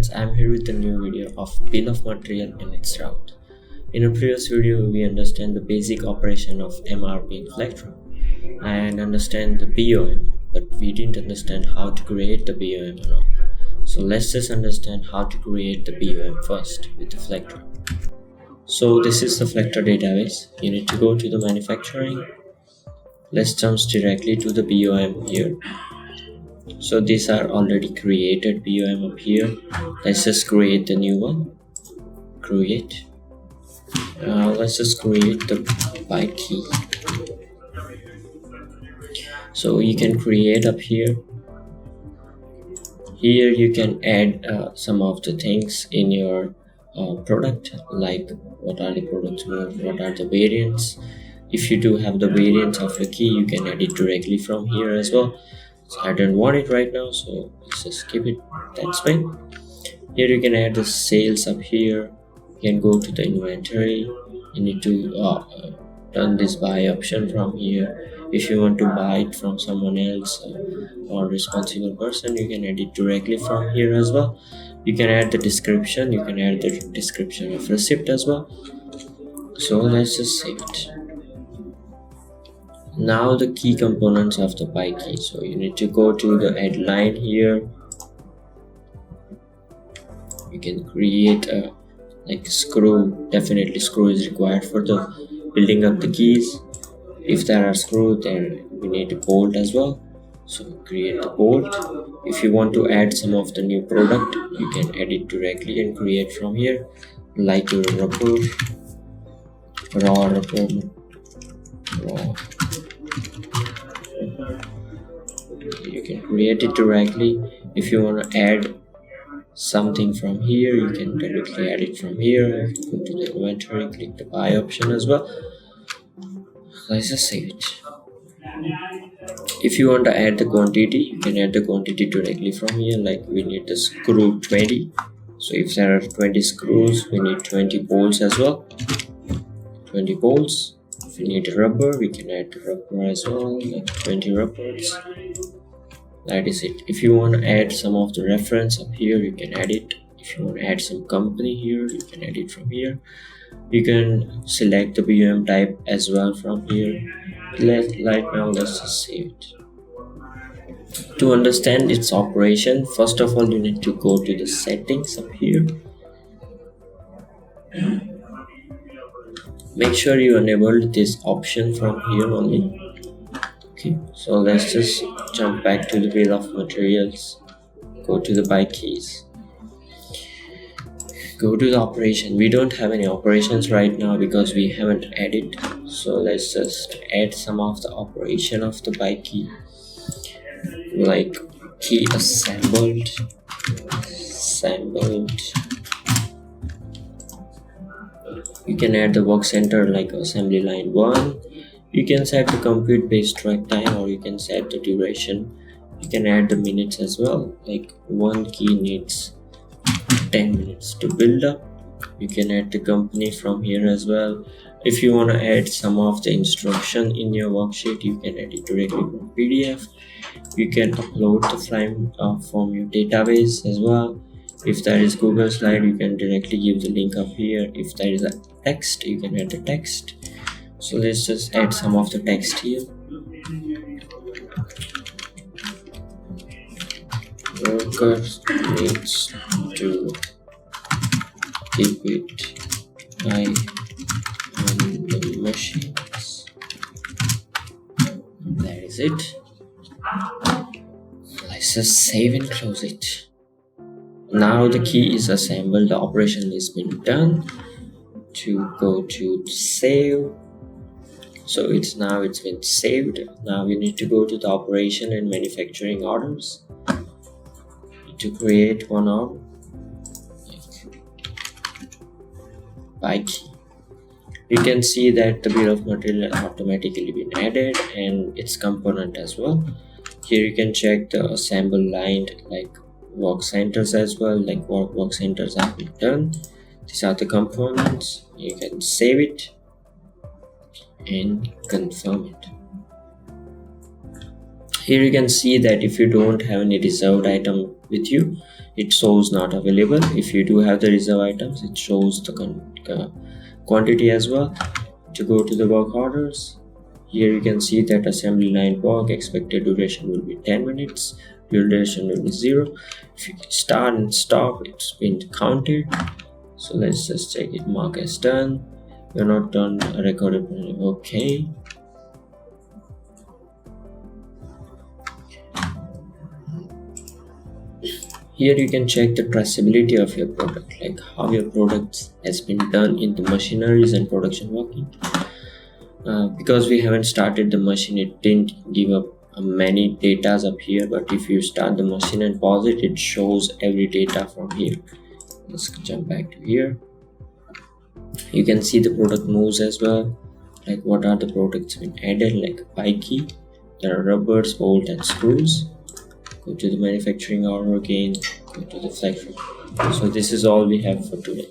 friends, I'm here with a new video of bill of material and its route. In a previous video, we understand the basic operation of MRP in Flectra and understand the BOM, but we didn't understand how to create the BOM or not. So let's just understand how to create the BOM first with the Flectra. So this is the Flectra database. You need to go to the manufacturing. Let's jump directly to the BOM here. So these are already created BOM up here. Let's just create the new one. Create. Let's just create the by key. So you can create up here. Here you can add some of the things in your product, like what are the products mode, what are the variants. If you do have the variants of the key, you can add it directly from here as well. So I don't want it right now, so let's just skip it. That's fine. Here you can add the sales up here. You can go to the inventory. You need to turn this buy option from here. If you want to buy it from someone else or responsible person, you can add it directly from here as well. You can add the description. You can add the description of receipt as well. So let's just save it. Now the key components of the buy key. So you need to go to the add line here. You can create a screw. Definitely screw is required for the building up the keys. If there are screws, then we need a bolt as well. So create the bolt. If you want to add some of the new product, you can add it directly and create from here, like your rubber, raw rubber, raw. You can create it directly. If you want to add something from here, you can directly add it from here. Go to the inventory, click the buy option as well. Let's just save it. If you want to add the quantity, you can add the quantity directly from here. Like we need the screw 20. So if there are 20 screws, we need 20 bolts as well. 20 bolts. If we need rubber, we can add the rubber as well, like 20 rubbers. That is it. If you want to add some of the reference up here, you can add it. If you want to add some company here, you can add it from here. You can select the BOM type as well from here. Right now, let's just save it. To understand its operation, first of all, you need to go to the settings up here. Make sure you enable this option from here only. Okay, so let's just jump back to the bill of materials. Go to the buy keys. Go to the operation. We don't have any operations right now because we haven't added. So let's just add some of the operation of the buy key, like key assembled. You can add the work center like assembly line 1. You can set the compute based track time, or you can set the duration. You can add the minutes as well, like one key needs 10 minutes to build up. You can add the company from here as well. If you want to add some of the instruction in your worksheet, you can add it directly from PDF. You can upload the file from your database as well. If there is Google slide, you can directly give the link up here. If there is a text, you can add the text. So let's just add some of the text here. Workers needs to keep it high on the machines. That is it. Let's just save and close it. Now the key is assembled. The operation has been done. To go to save. So it's been saved. Now we need to go to the operation and manufacturing orders. To create one order, by key. You can see that the bill of material automatically been added and its component as well. Here you can check the assemble line, like work centers as well, like work centers have been done. These are the components. You can save it and confirm it. Here you can see that if you don't have any reserved item with you, it shows not available. If you do have the reserve items, it shows the quantity as well. To go to the work orders, here you can see that assembly line work expected duration will be 10 minutes, duration will be 0. If you start and stop, it's been counted. So let's just check it, mark as done. You're not done, recorded, okay. Here you can check the traceability of your product, like how your product has been done in the machineries and production working. Because we haven't started the machine, it didn't give up many datas up here, but if you start the machine and pause it, it shows every data from here. Let's jump back to here. You can see the product moves as well, like what are the products been added, like bike key, there are rubbers, bolt and screws. Go to the manufacturing order again, go to the Flectra. So this is all we have for today.